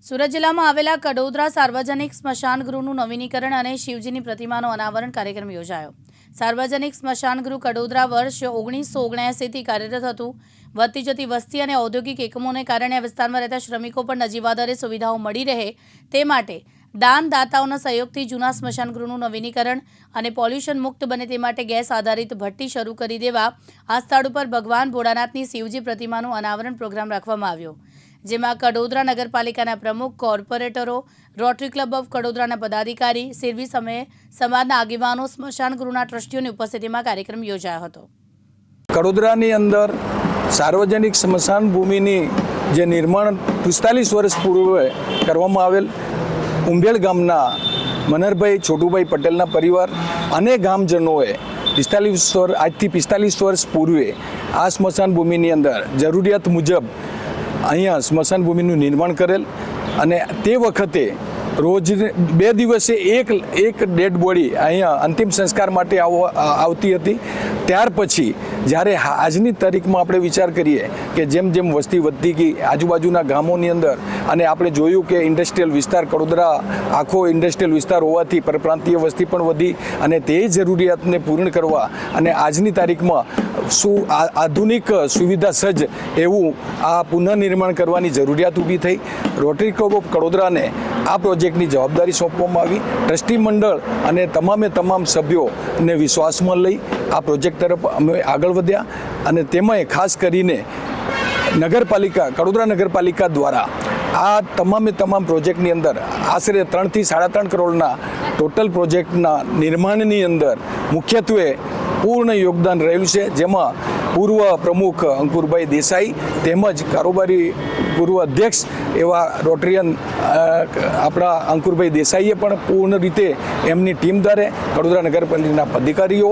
સુરત જિલ્લામાં આવેલા કડોદરા સાર્વજનિક સ્મશાન ગૃહનું નવીનીકરણ અને શિવજીની પ્રતિમાનો અનાવરણ કાર્યક્રમ યોજાયો। સાર્વજનિક સ્મશાન ગૃહ કડોદરા વર્ષ 1979થી કાર્યરત હતું। વધતી જતી વસ્તી અને ઔદ્યોગિક એકમોને કારણે આ વિસ્તારમાં રહેતા શ્રમિકો પર નજીવા દરે સુવિધાઓ મળી રહે તે માટે દાનદાતાઓના સહયોગથી જૂના સ્મશાન ગૃહનું નવીનીકરણ અને પોલ્યુશન મુક્ત બને તે માટે ગેસ આધારિત ભઠ્ઠી શરૂ કરી દેવા આ સ્થળ ઉપર ભગવાન ભોળાનાથની શિવજી પ્રતિમાનું અનાવરણ પ્રોગ્રામ રાખવામાં આવ્યો, જેમાં કડોદરા નગરપાલિકાના પ્રમુખ, કોર્પોરેટરો, રોટરી ક્લબ ઓફ કડોદરાના પદાધિકારી, સિરવી સમયે સમાજના આગેવાનો, સ્મશાન ગૃહના ટ્રસ્ટીઓની ઉપસ્થિતિમાં કાર્યક્રમ યોજાયો હતો। કડોદરાની અંદર સાર્વજનિક સ્મશાન ભૂમિની જે નિર્માણ 45 વર્ષ પૂર્વે કરવામાં આવેલ ઉંબેડ ગામના મનહરભાઈ છોટુભાઈ પટેલના પરિવાર અને ગામજનોએ આજથી 45 વર્ષ પૂર્વે આ સ્મશાન ભૂમિની અંદર જરૂરિયાત મુજબ અહીંયા સ્મશાન ભૂમિનું નિર્માણ કરેલ અને તે વખતે રોજ 2 દિવસે એક ડેડ બોડી અહીંયા અંતિમ સંસ્કાર માટે આવતી હતી। ત્યાર પછી જ્યારે આજની તારીખમાં આપણે વિચાર કરીએ કે જેમ જેમ વસ્તી વધતી ગઈ આજુબાજુના ગામોની અંદર અને આપણે જોયું કે ઇન્ડસ્ટ્રીયલ વિસ્તાર કડોદરા આખો ઇન્ડસ્ટ્રીયલ વિસ્તાર હોવાથી પરપ્રાંતીય વસ્તી પણ વધી અને તે જરૂરિયાતને પૂર્ણ કરવા અને આજની તારીખમાં આધુનિક સુવિધા સજ્જ એવું આ પુનઃનિર્માણ કરવાની જરૂરિયાત ઊભી થઈ। રોટરી ક્લબ ઓફ કડોદરાને આ પ્રોજેક્ટની જવાબદારી સોંપવામાં આવી। ટ્રસ્ટી મંડળ અને તમામ સભ્યોને વિશ્વાસમાં લઈ આ પ્રોજેક્ટ તરફ અમે આગળ વધ્યા અને તેમાં ખાસ કરીને કડોદરા નગરપાલિકા દ્વારા આ તમામ પ્રોજેક્ટની અંદર આશરે 3 થી 3.5 કરોડના ટોટલ પ્રોજેક્ટના નિર્માણની અંદર મુખ્યત્વે પૂર્ણ યોગદાન રહેલું છે, જેમાં પૂર્વ પ્રમુખ અંકુરભાઈ દેસાઈ તેમજ કારોબારી પૂર્વ અધ્યક્ષ એવા રોટરીયન આપણા અંકુરભાઈ દેસાઈએ પણ પૂર્ણ રીતે એમની ટીમ દ્વારા કડોદરા નગરપાલિકાના અધિકારીઓ,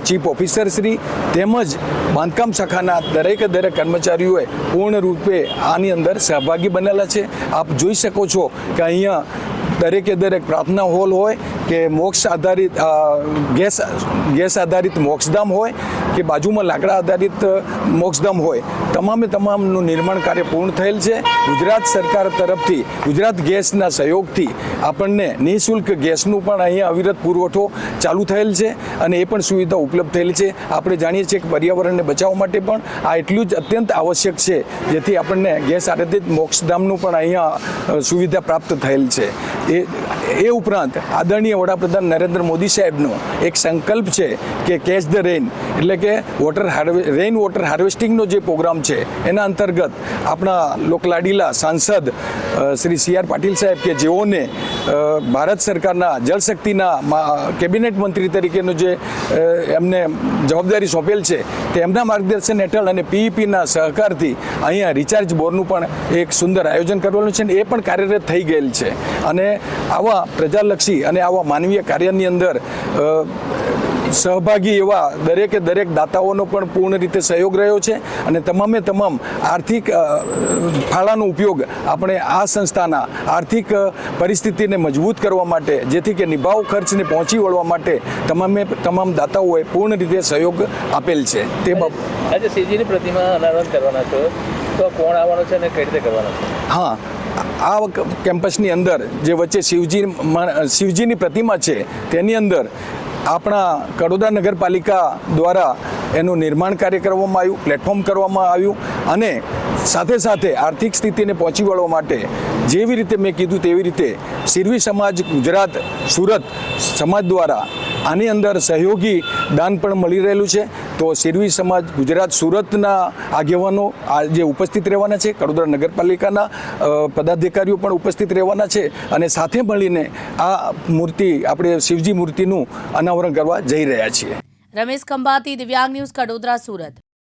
ચીફ ઓફિસર શ્રી તેમજ બાંધકામ શાખાના દરેક કર્મચારીઓએ પૂર્ણ રૂપે આની અંદર સહભાગી બનેલા છે। આપ જોઈ શકો છો કે અહીંયા દરેક પ્રાર્થના હોલ હોય કે મોક્ષ આધારિત ગેસ આધારિત મોક્ષધામ હોય કે બાજુમાં લાકડા આધારિત મોક્ષધામ હોય, તમામનું નિર્માણ કાર્ય પૂર્ણ થયેલ છે। ગુજરાત સરકાર તરફથી ગુજરાત ગેસના સહયોગથી આપણને નિઃશુલ્ક ગેસનું પણ અહીંયા અવિરત પુરવઠો ચાલુ થયેલ છે અને એ પણ સુવિધા ઉપલબ્ધ થયેલી છે। આપણે જાણીએ છીએ કે પર્યાવરણને બચાવવા માટે પણ આ એટલું જ અત્યંત આવશ્યક છે, જેથી આપણને ગેસ આધારિત મોક્ષધામનું પણ અહીંયા સુવિધા પ્રાપ્ત થયેલ છે। એ ઉપરાંત આદરણીય વડાપ્રધાન નરેન્દ્ર મોદી સાહેબનો એક સંકલ્પ છે કે કેચ ધ રેઇન એટલે કે રેઇન વોટર હાર્વેસ્ટિંગનો જે પ્રોગ્રામ છે એના અંતર્ગત આપણા લોકલાડીલા સાંસદ શ્રી CR પાટીલ સાહેબ કે જેઓને ભારત સરકારના જળશક્તિના કેબિનેટ મંત્રી તરીકેનો જે એમને જવાબદારી સોંપેલ છે તેમના માર્ગદર્શન હેઠળ અને PEPના સહકારથી અહીંયા રિચાર્જ બોરનું પણ એક સુંદર આયોજન કરવાનું છે અને એ પણ કાર્યરત થઈ ગયેલ છે અને આવા પ્રજાલક્ષી અને આવા માનવીય કાર્યની અંદર સહભાગી એવા દરેક દાતાઓનો પણ પૂર્ણ રીતે સહયોગ રહ્યો છે અને તમામ આર્થિક ફાળાનો ઉપયોગ આપણે આ સંસ્થાના આર્થિક પરિસ્થિતિને મજબૂત કરવા માટે જેથી કે નિભાવ ખર્ચને પહોંચી વળવા માટે તમામ દાતાઓએ પૂર્ણ રીતે સહયોગ આપેલ છે। તે આજે શિવજીની પ્રતિમા અનાવરણ કરવાના છો તો કોણ આવવાનો છે અને કઈ રીતે કરવાના છે? હા, આ કેમ્પસની અંદર જે વચ્ચે શિવજીની પ્રતિમા છે તેની અંદર આપણા કડોદરા નગરપાલિકા દ્વારા એનું નિર્માણ કાર્ય કરવામાં આવ્યું, પ્લેટફોર્મ કરવામાં આવ્યું અને સાથે આર્થિક સ્થિતિને પહોંચી વળવા માટે જેવી રીતે મેં કીધું તેવી રીતે સિરવી સમાજ ગુજરાત સુરત સમાજ દ્વારા આની અંદર સહયોગી દાન પણ મળી રહેલું છે। તો સિરવી સમાજ ગુજરાત સુરતના આગેવાનો જે ઉપસ્થિત રહેવાના છે, કડોદરા નગરપાલિકાના પદાધિકારીઓ પણ ઉપસ્થિત રહેવાના છે અને સાથે મળીને આ મૂર્તિ આપણે શિવજી મૂર્તિનું અનાવરણ કરવા જઈ રહ્યા છીએ। રમેશ ખંભાતી, દિવ્યાંગ ન્યૂઝ, કડોદરા, સુરત।